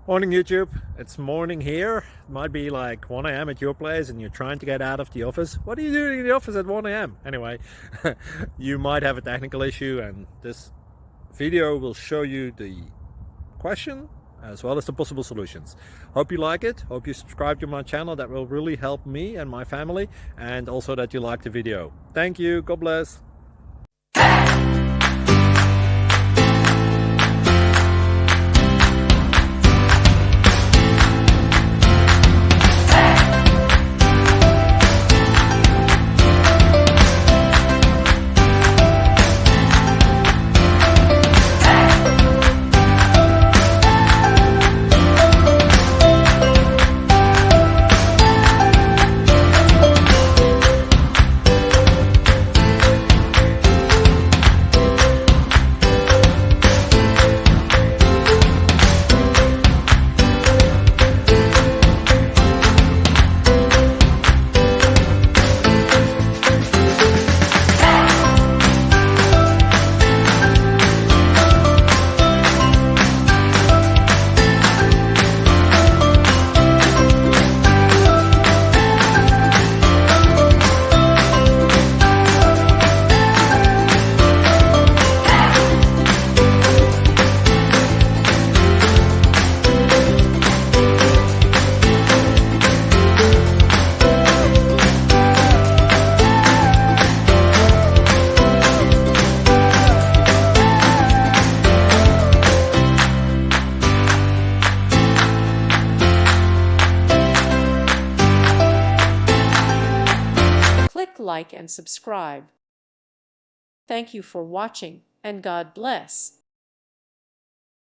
Morning YouTube, it's morning here. It might be like 1 a.m. at your place and you're trying to get out of the office. What are you doing in the office at 1 a.m.? Anyway, you might have a technical issue and this video will show you the question as well as the possible solutions. Hope you like it, hope you subscribe to my channel. That will really help me and my family, and also that you like the video. Thank you, God bless. Click like and subscribe. Thank you for watching, and God bless.